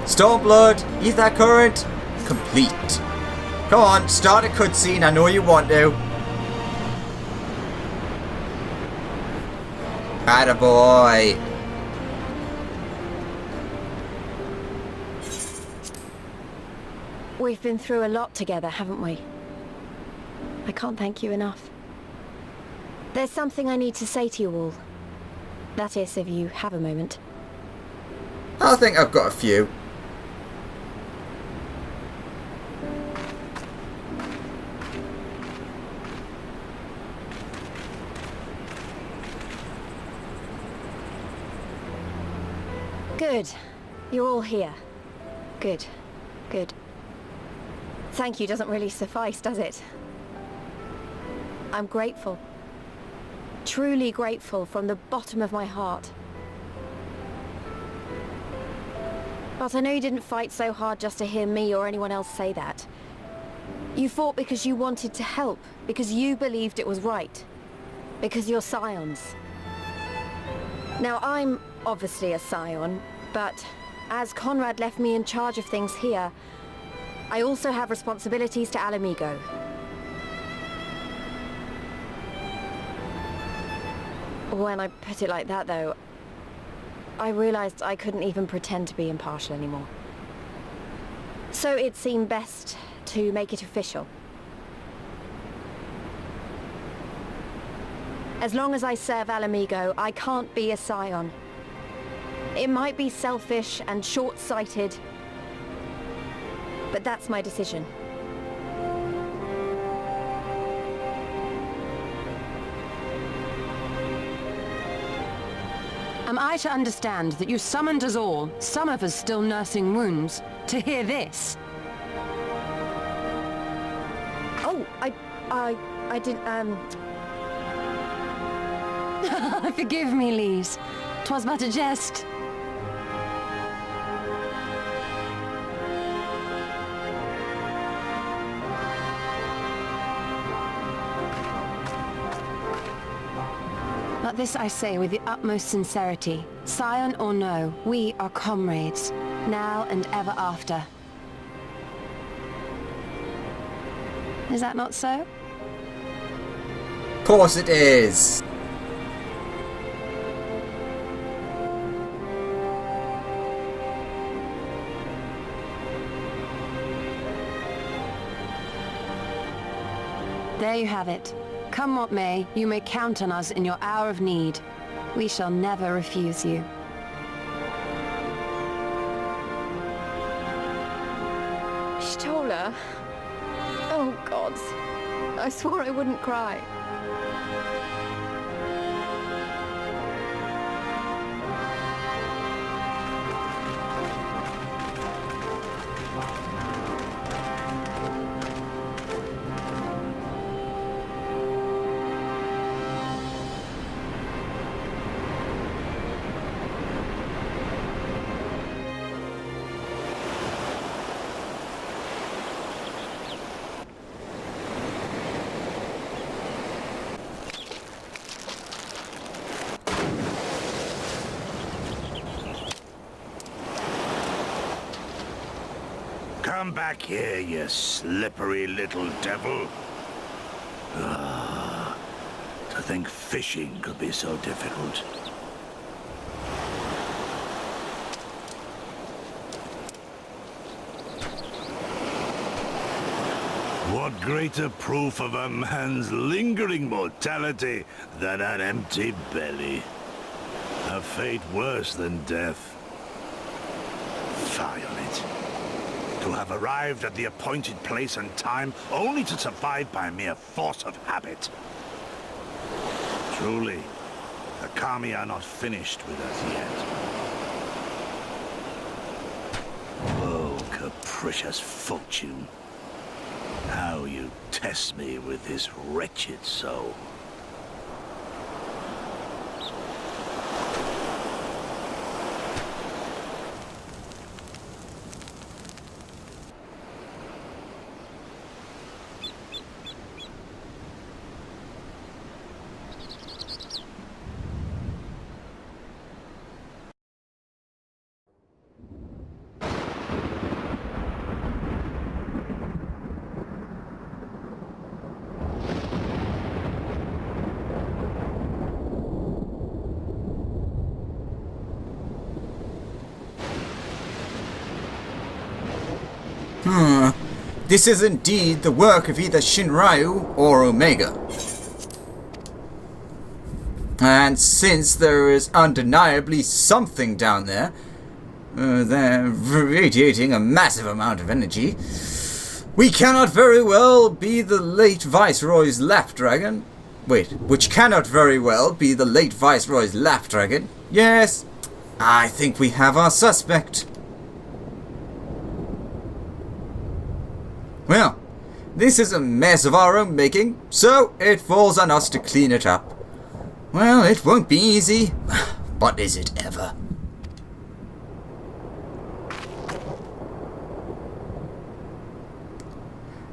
Stormblood, ether current, complete. Come on, start a cutscene, I know you want to. Attaboy. We've been through a lot together, haven't we? I can't thank you enough. There's something I need to say to you all. That is, if you have a moment. I think I've got a few. Good. You're all here. Good. Good. Thank you doesn't really suffice, does it? I'm grateful. Truly grateful from the bottom of my heart. But I know you didn't fight so hard just to hear me or anyone else say that. You fought because you wanted to help, because you believed it was right. Because you're scions. Now I'm obviously a scion, but as Conrad left me in charge of things here, I also have responsibilities to Alamigo. When I put it like that, though, I realized I couldn't even pretend to be impartial anymore. So it seemed best to make it official. As long as I serve Alamigo, I can't be a scion. It might be selfish and short-sighted, but that's my decision. Am I to understand that you summoned us all, some of us still nursing wounds, to hear this? Oh, I didn't, Forgive me, Lise. 'Twas but a jest. But this I say with the utmost sincerity. Scion or no, we are comrades, now and ever after. Is that not so? Of course it is. There you have it. Come what may, you may count on us in your hour of need. We shall never refuse you. Stola. Oh, gods. I swore I wouldn't cry. Come back here, you slippery little devil. To think fishing could be so difficult. What greater proof of a man's lingering mortality than an empty belly? A fate worse than death. Fie on it. To have arrived at the appointed place and time only to survive by mere force of habit. Truly, the Kami are not finished with us yet. Oh, capricious fortune. How you test me with this wretched soul. This is indeed the work of either Shinryu or Omega. And since there is undeniably something down there, they're radiating a massive amount of energy, we cannot very well be the late Viceroy's Lapdragon. Wait, which cannot very well be the late Viceroy's Lapdragon. Yes, I think we have our suspect. Well, this is a mess of our own making, so it falls on us to clean it up. Well, it won't be easy, but is it ever?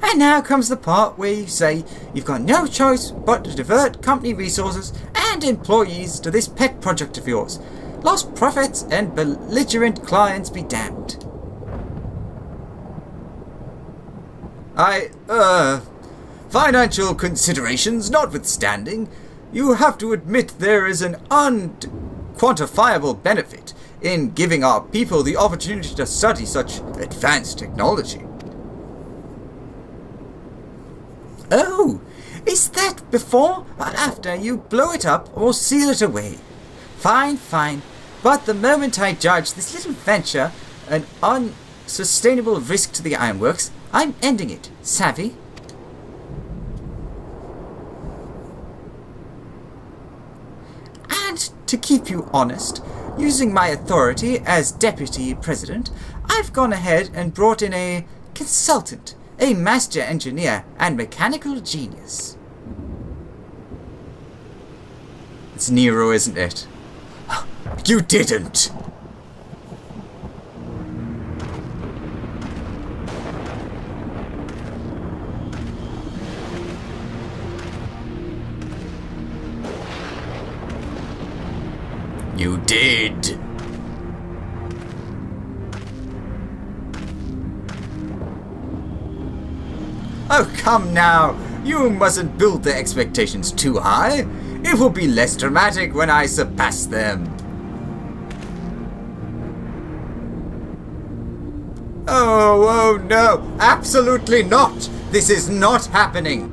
And now comes the part where you say you've got no choice but to divert company resources and employees to this pet project of yours. Lost profits and belligerent clients be damned. Financial considerations notwithstanding, you have to admit there is an unquantifiable benefit in giving our people the opportunity to study such advanced technology. Oh, is that before or after you blow it up or seal it away? Fine, fine, but the moment I judge this little venture an unsustainable risk to the ironworks, I'm ending it, savvy? And to keep you honest, using my authority as deputy president, I've gone ahead and brought in a consultant, a master engineer and mechanical genius. It's Nero, isn't it? You didn't! You did! Oh, come now! You mustn't build the expectations too high. It will be less dramatic when I surpass them. Oh no! Absolutely not! This is not happening!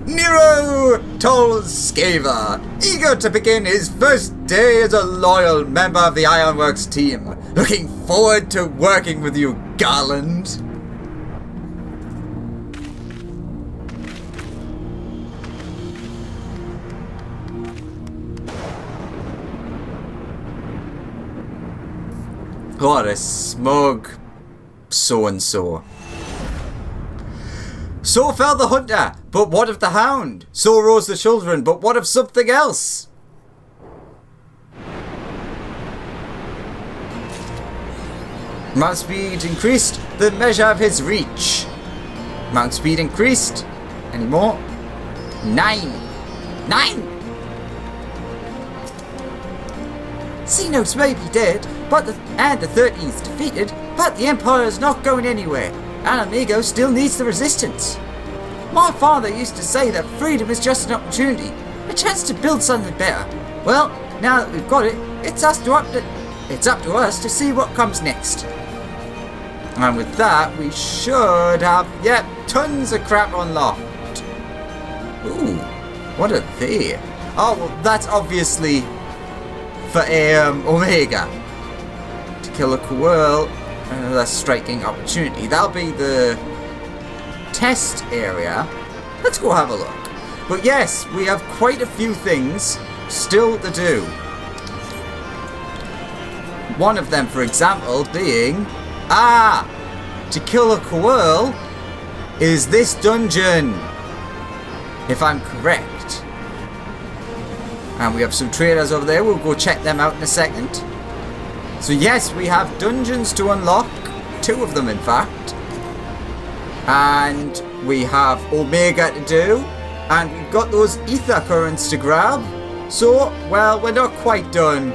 Nero Tolskava, eager to begin his first day as a loyal member of the Ironworks team. Looking forward to working with you, Garland. What a smug so-and-so. So fell the hunter, but what of the hound? So rose the children, but what of something else? Mount speed increased, the measure of his reach. Mount speed increased. Any more? 9. 9! C-Notes may be dead, but the 13's defeated, but the Empire's not going anywhere. And Amigo still needs the resistance. My father used to say that freedom is just an opportunity, a chance to build something better. Well, now that we've got it, it's up to us to see what comes next. And with that, we should have, tons of crap unlocked. Ooh, what are they? Oh, well, that's obviously for Omega. To kill a Quirl. Another striking opportunity. That'll be the test area. Let's go have a look. But yes, we have quite a few things still to do. One of them, for example, being to kill a Quirl is this dungeon, if I'm correct. And we have some traders over there. We'll go check them out in a second. So yes, we have dungeons to unlock, 2 of them in fact, and we have Omega to do, and we've got those ether currents to grab, so, well, we're not quite done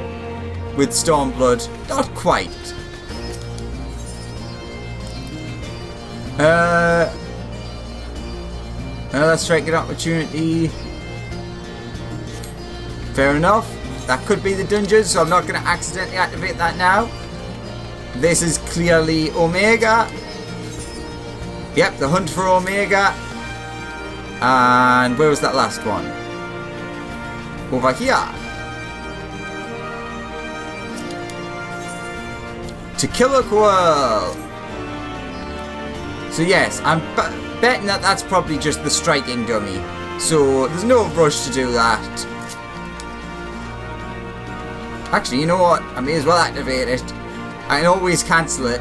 with Stormblood, not quite. Another striking opportunity, Fair enough. That could be the dungeon, so I'm not going to accidentally activate that now. This is clearly Omega. Yep, the hunt for Omega. And where was that last one? Over here. To kill a Quirl. So yes, I'm betting that that's probably just the striking dummy. So there's no rush to do that. Actually, you know what? I may as well activate it. I can always cancel it.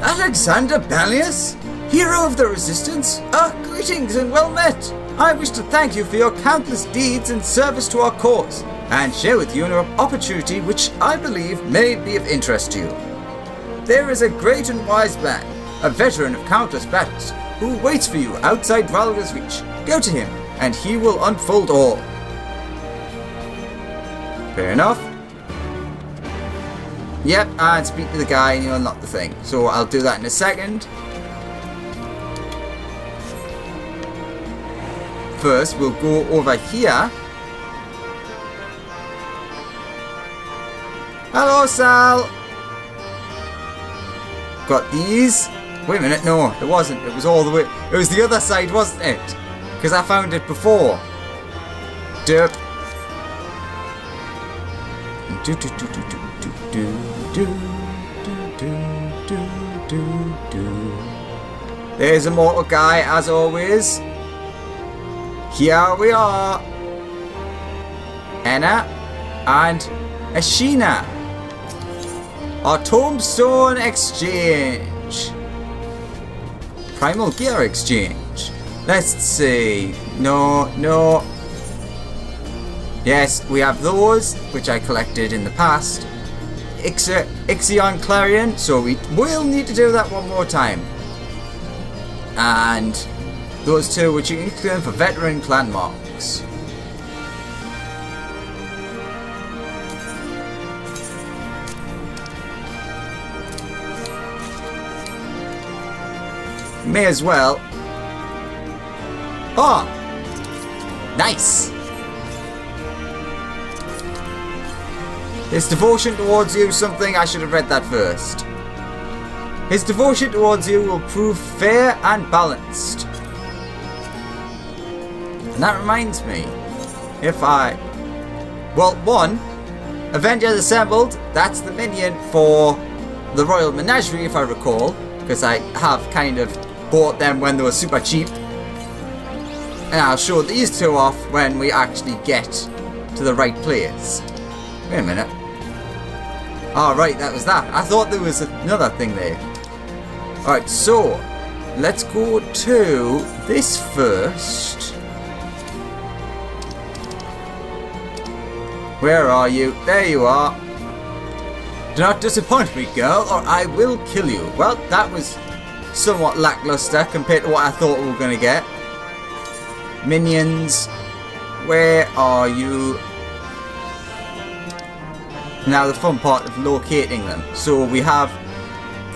Alexander Bellius, hero of the Resistance, greetings and well met. I wish to thank you for your countless deeds and service to our cause, and share with you an opportunity which I believe may be of interest to you. There is a great and wise man, a veteran of countless battles, who waits for you outside Ralga's reach. Go to him, and he will unfold all. Fair enough. Yep, and speak to the guy and you unlock the thing. So I'll do that in a second. First, we'll go over here. Hello, Sal. Got these. Wait a minute, no, it wasn't. It was all the way. It was the other side, wasn't it? Because I found it before. Derp. There's a mortal guy, as always. Here we are. Anna and Ashina. Our tombstone exchange. Primal gear exchange. Let's see. No. Yes, we have those, which I collected in the past. Ixion Clarion, so we will need to do that one more time. And those two, which you can claim for veteran clan marks. May as well. Oh! Nice! His devotion towards you, something I should have read that first. His devotion towards you will prove fair and balanced. And that reminds me, well, one, Avengers Assembled, that's the minion for the Royal Menagerie, if I recall, because I have kind of bought them when they were super cheap. And I'll show these two off when we actually get to the right place. Wait a minute. Oh, right, that was that. I thought there was another thing there. Alright, so let's go to this first. Where are you? There you are. Do not disappoint me, girl, or I will kill you. Well, that was somewhat lackluster compared to what I thought we were going to get. Minions, where are you? Now the fun part of locating them. So we have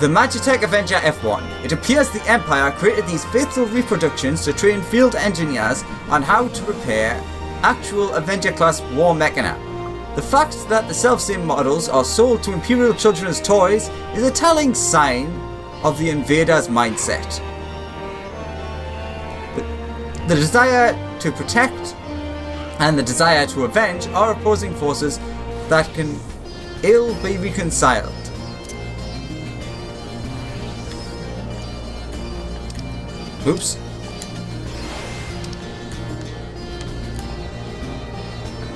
the Magitech Avenger F1. It appears the Empire created these faithful reproductions to train field engineers on how to repair actual Avenger class war mechana. The fact that the self-same models are sold to Imperial children as toys is a telling sign of the invaders' mindset. The desire to protect and the desire to avenge are opposing forces that can ill be reconciled. Oops.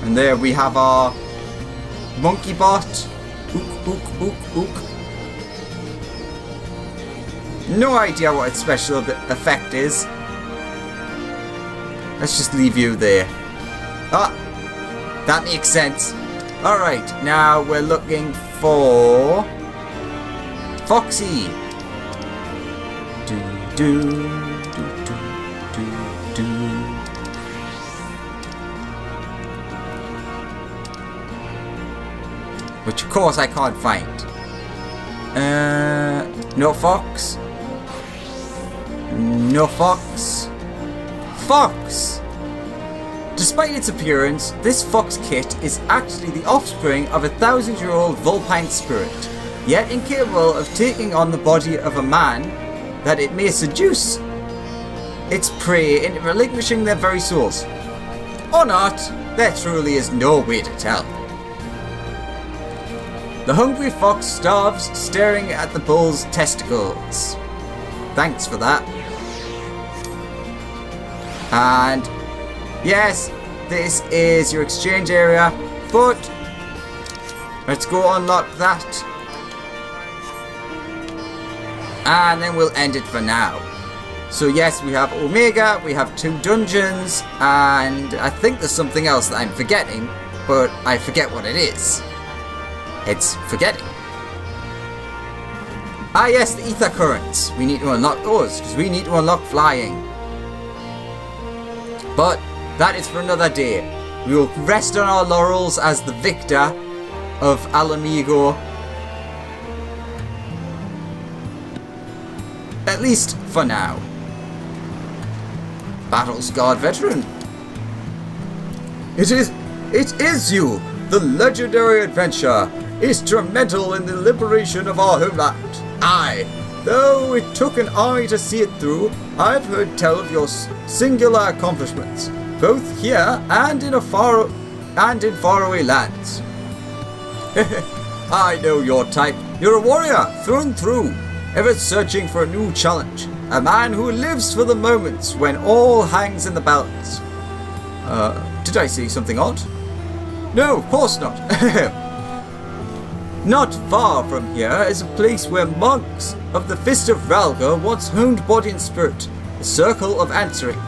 And there we have our monkey bot. Ook. No idea what its special effect is. Let's just leave you there. Ah, that makes sense. Alright, now we're looking for Foxy. Which of course I can't find. No fox. No fox. fox. Despite its appearance, this fox kit is actually the offspring of a 1,000-year-old vulpine spirit, yet incapable of taking on the body of a man that it may seduce its prey into relinquishing their very souls. Or not, there truly is no way to tell. The hungry fox starves staring at the bull's testicles. Thanks for that. And yes, this is your exchange area, but let's go unlock that. And then we'll end it for now. So yes, we have Omega, we have 2 dungeons, and I think there's something else that I'm forgetting, but I forget what it is. It's forgetting. Ah yes, the ether currents. We need to unlock those, because we need to unlock flying. But that is for another day. We will rest on our laurels as the victor of Alamigo. At least for now. Battle-scarred veteran. It is you, the legendary adventurer, instrumental in the liberation of our homeland. Aye, though it took an army to see it through, I've heard tell of your singular accomplishments, both here and in faraway lands. I know your type. You're a warrior through and through, ever searching for a new challenge. A man who lives for the moments when all hangs in the balance. Did I say something odd? No, of course not. Not far from here is a place where monks of the Fist of Ralga once honed body and spirit, the Circle of Answering,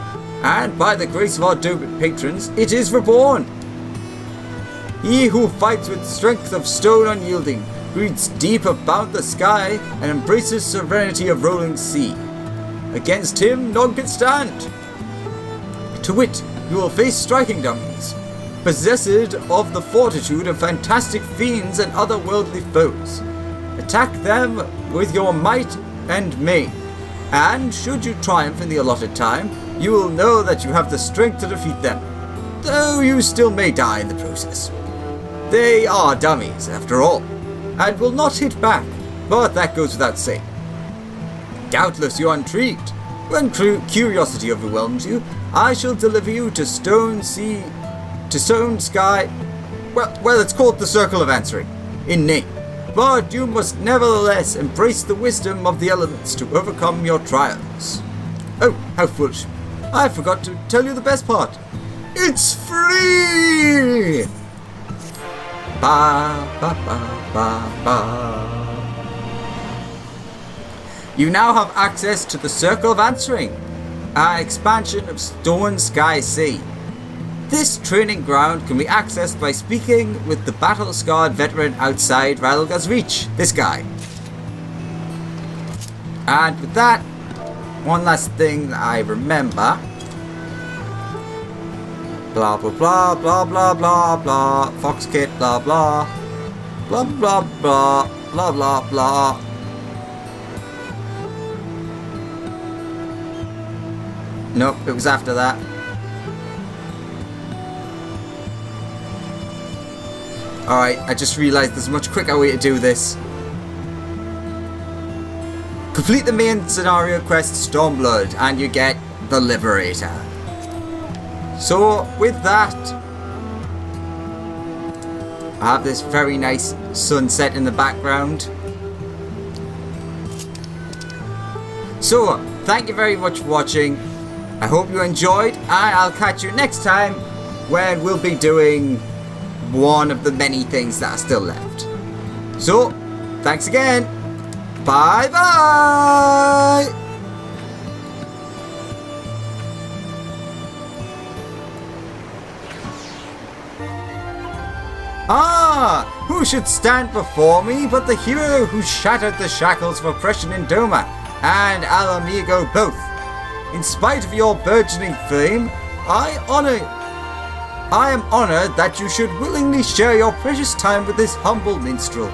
and by the grace of our Dobit patrons, it is reborn. He who fights with strength of stone unyielding, breathes deep about the sky, and embraces serenity of rolling sea. Against him none can stand. To wit, you will face striking donkeys, possessed of the fortitude of fantastic fiends and otherworldly foes. Attack them with your might and main, and should you triumph in the allotted time, you will know that you have the strength to defeat them, though you still may die in the process. They are dummies, after all, and will not hit back, but that goes without saying. Doubtless you are intrigued. When curiosity overwhelms you, I shall deliver you to stone sky. Well, it's called the Circle of Answering, in name. But you must nevertheless embrace the wisdom of the elements to overcome your trials. Oh, how foolish. I forgot to tell you the best part. It's free! Ba, ba, ba, ba, ba. You now have access to the Circle of Answering, an expansion of Stone Sky Sea. This training ground can be accessed by speaking with the battle-scarred veteran outside Ralga's reach, this guy. And with that, one last thing that I remember. Blah blah blah blah blah blah blah, Fox Kit blah blah, blah blah blah blah blah blah. Nope, it was after that. Alright, I just realised there's a much quicker way to do this. Complete the main scenario quest Stormblood and you get the Liberator. So, with that, I have this very nice sunset in the background. So, thank you very much for watching. I hope you enjoyed, and I'll catch you next time when we'll be doing one of the many things that are still left. So, thanks again. Bye bye! Ah, who should stand before me but the hero who shattered the shackles of oppression in Doma and Alamigo both. In spite of your burgeoning fame, I am honored that you should willingly share your precious time with this humble minstrel.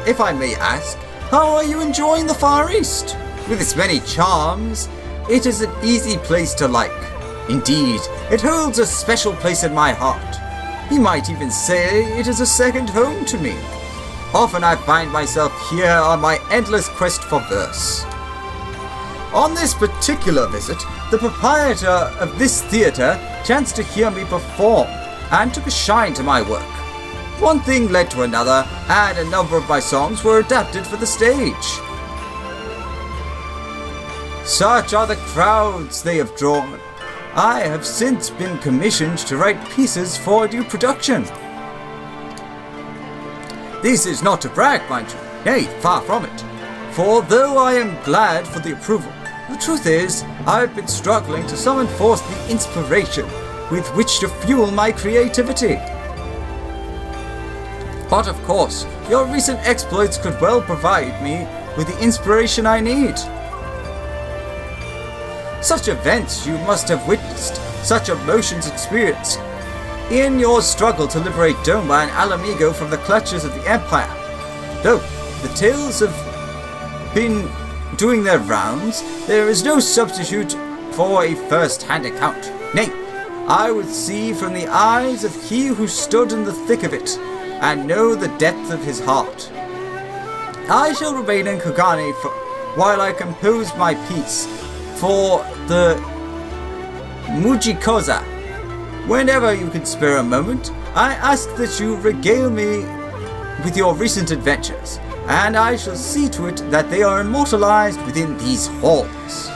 If I may ask, how are you enjoying the Far East? With its many charms, it is an easy place to like. Indeed, it holds a special place in my heart. You might even say it is a second home to me. Often I find myself here on my endless quest for verse. On this particular visit, the proprietor of this theatre chanced to hear me perform and took a shine to my work. One thing led to another, and a number of my songs were adapted for the stage. Such are the crowds they have drawn. I have since been commissioned to write pieces for a new production. This is not to brag, mind you, nay, far from it. For though I am glad for the approval, the truth is, I've been struggling to summon forth the inspiration with which to fuel my creativity. But of course, your recent exploits could well provide me with the inspiration I need. Such events you must have witnessed, such emotions experienced in your struggle to liberate Doma and Alamigo from the clutches of the Empire. Though the tales have been doing their rounds, there is no substitute for a first-hand account. Nay, I would see from the eyes of he who stood in the thick of it, and know the depth of his heart. I shall remain in Kogane while I compose my piece for the Mujikoza. Whenever you can spare a moment, I ask that you regale me with your recent adventures, and I shall see to it that they are immortalized within these halls.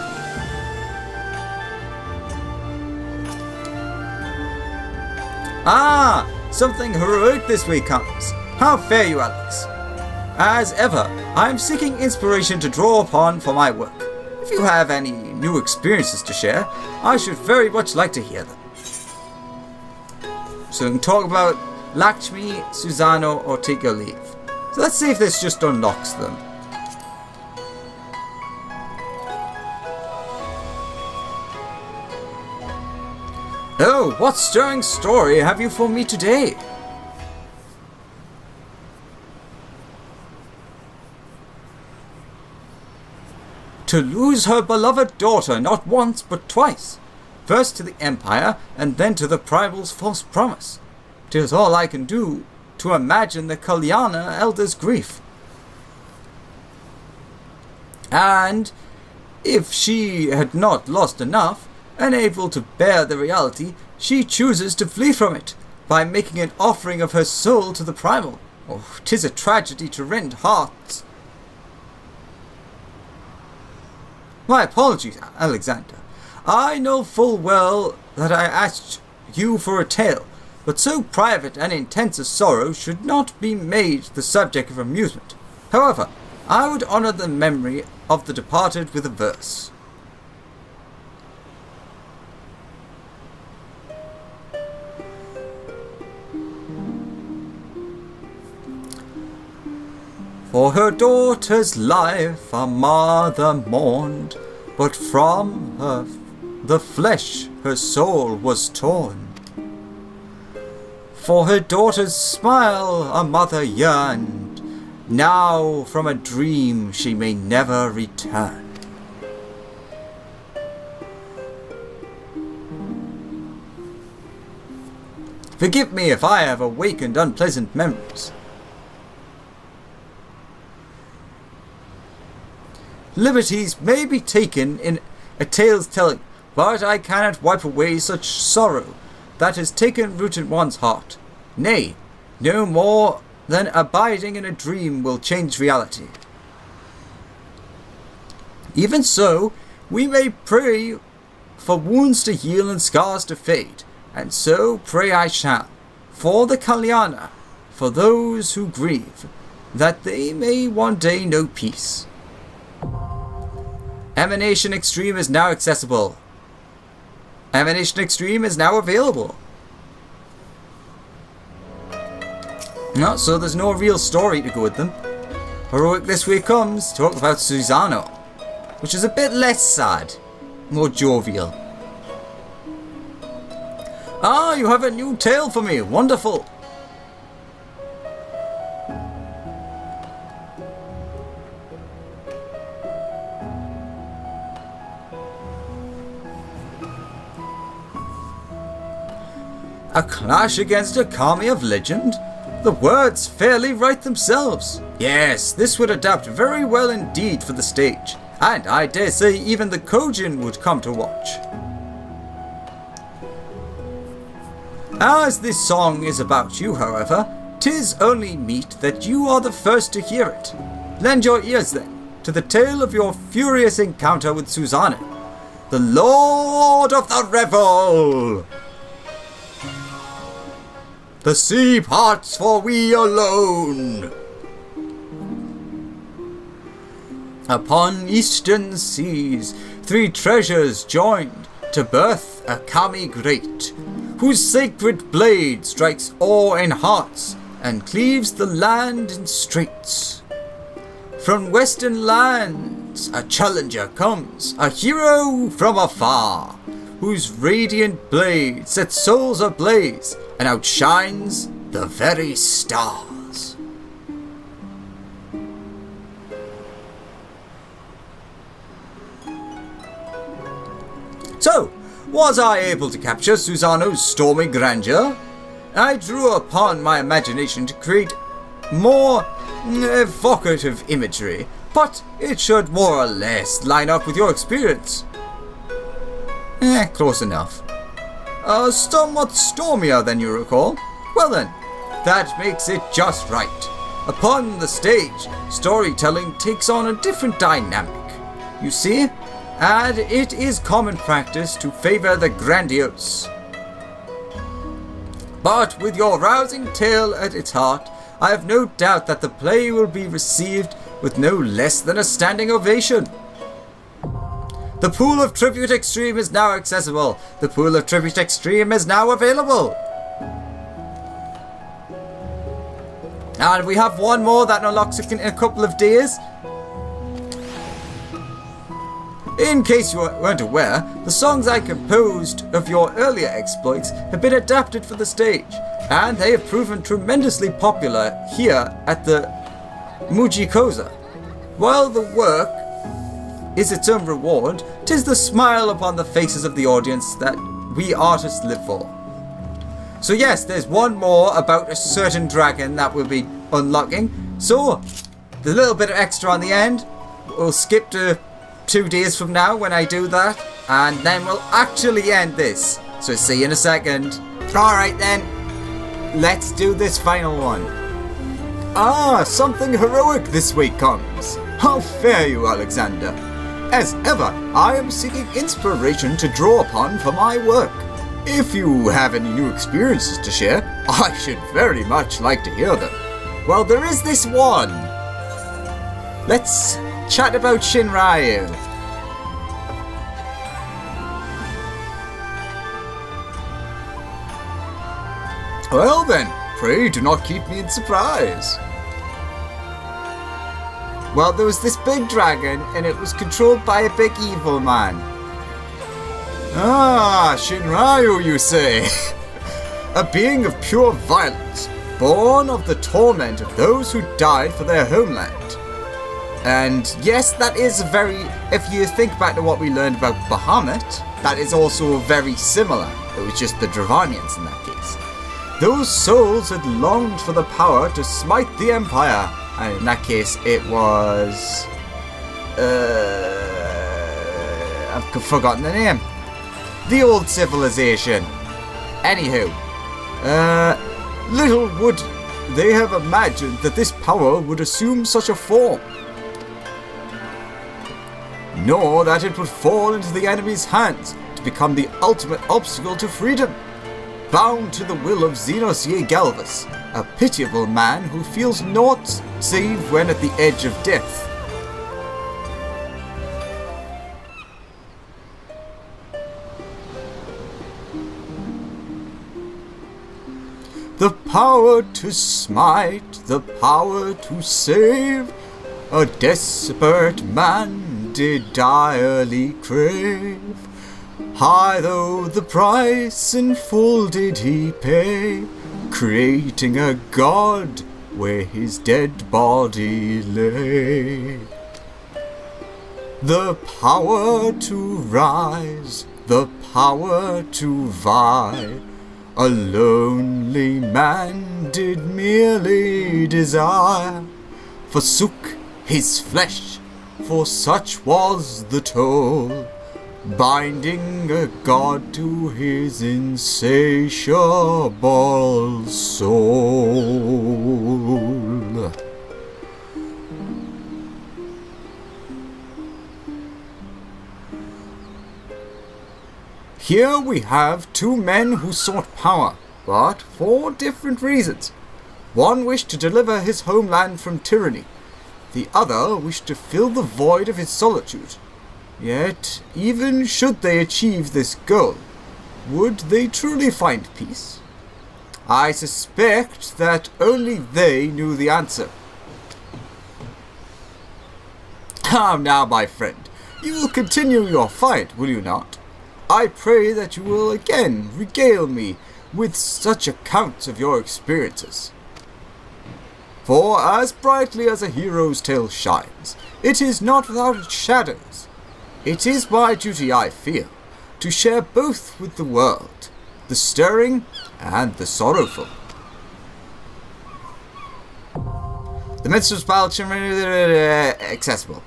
Ah! Something heroic this way comes. How fare you, Alex? As ever, I am seeking inspiration to draw upon for my work. If you have any new experiences to share, I should very much like to hear them. So we can talk about Lakshmi, Susano, or take your leave. So let's see if this just unlocks them. Oh, what stirring story have you for me today? To lose her beloved daughter not once but twice, first to the Empire and then to the Primal's false promise. 'Tis all I can do to imagine the Kalyana elder's grief. And if she had not lost enough, unable to bear the reality, she chooses to flee from it by making an offering of her soul to the Primal. Oh, 'tis a tragedy to rend hearts. My apologies, Alexander. I know full well that I asked you for a tale, but so private and intense a sorrow should not be made the subject of amusement. However, I would honor the memory of the departed with a verse. For her daughter's life a mother mourned, but from her the flesh her soul was torn. For her daughter's smile a mother yearned, now from a dream she may never return. Forgive me if I have awakened unpleasant memories. Liberties may be taken in a tale's telling, but I cannot wipe away such sorrow that has taken root in one's heart. Nay, no more than abiding in a dream will change reality. Even so, we may pray for wounds to heal and scars to fade, and so pray I shall, for the Kalyana, for those who grieve, that they may one day know peace. Emanation Extreme is now accessible. Emanation Extreme is now available. No, so there's no real story to go with them. Heroic this way comes, talk about Susano, which is a bit less sad, more jovial. Ah, you have a new tale for me, wonderful. A clash against a kami of legend? The words fairly write themselves. Yes, this would adapt very well indeed for the stage, and I dare say even the Kojin would come to watch. As this song is about you, however, 'tis only meet that you are the first to hear it. Lend your ears then to the tale of your furious encounter with Susanoo, the Lord of the Revel. The sea parts for we alone. Upon eastern seas, 3 treasures joined to birth a kami great, whose sacred blade strikes awe in hearts and cleaves the land in straits. From western lands a challenger comes, a hero from afar, whose radiant blade sets souls ablaze and outshines the very stars. So, was I able to capture Susanoo's stormy grandeur? I drew upon my imagination to create more evocative imagery, but it should more or less line up with your experience. Close enough. Somewhat stormier than you recall. Well then, that makes it just right. Upon the stage, storytelling takes on a different dynamic, you see, and it is common practice to favor the grandiose. But with your rousing tale at its heart, I have no doubt that the play will be received with no less than a standing ovation. The Pool of Tribute Extreme is now accessible. The Pool of Tribute Extreme is now available. And we have one more that unlocks in a couple of days. In case you weren't aware, the songs I composed of your earlier exploits have been adapted for the stage, and they have proven tremendously popular here at the Muji Koza. While the work is its own reward, 'tis the smile upon the faces of the audience that we artists live for. So yes, there's one more about a certain dragon that we'll be unlocking. So, the little bit of extra on the end, we'll skip to 2 days from now when I do that, and then we'll actually end this. So see you in a second. Alright then, let's do this final one. Something heroic this week comes. How fare you, Alexander? As ever, I am seeking inspiration to draw upon for my work. If you have any new experiences to share, I should very much like to hear them. Well, there is this one. Let's chat about Shinryu. Well then, pray do not keep me in surprise. Well, there was this big dragon, and it was controlled by a big evil man. Shinryu, you say? A being of pure violence, born of the torment of those who died for their homeland. And yes, that is if you think back to what we learned about Bahamut, that is also very similar. It was just the Dravanians in that case. Those souls had longed for the power to smite the Empire, and in that case it was... I've forgotten the name. The old civilization. Anywho, little would they have imagined that this power would assume such a form, nor that it would fall into the enemy's hands to become the ultimate obstacle to freedom, bound to the will of Xenos Ye Galvus, a pitiable man who feels naught save when at the edge of death. The power to smite, the power to save, a desperate man did direly crave. High though the price, in full did he pay, creating a god where his dead body lay. The power to rise, the power to vie, A lonely man did merely desire, forsook his flesh, for such was the toll, binding a god to his insatiable soul. Here we have two men who sought power, but for different reasons. One wished to deliver his homeland from tyranny. The other wished to fill the void of his solitude. Yet, even should they achieve this goal, would they truly find peace? I suspect that only they knew the answer. Now, my friend, you will continue your fight, will you not? I pray that you will again regale me with such accounts of your experiences. For as brightly as a hero's tale shines, it is not without its shadows. It is my duty, I feel, to share both with the world, the stirring and the sorrowful. The Minstrel's Ballad accessible.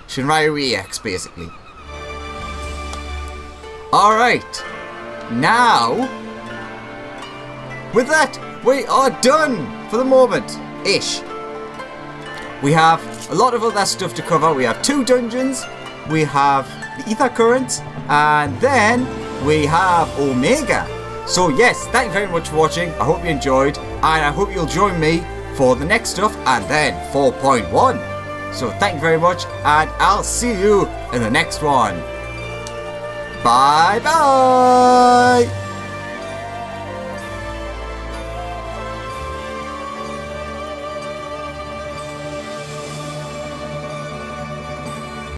Shinryu EX, basically. Alright, now, with that, we are done for the moment, ish. We have a lot of other stuff to cover. We have 2 dungeons, we have the Ether Currents, and then we have Omega. So yes, thank you very much for watching. I hope you enjoyed, and I hope you'll join me for the next stuff, and then 4.1. So thank you very much, and I'll see you in the next one. Bye bye!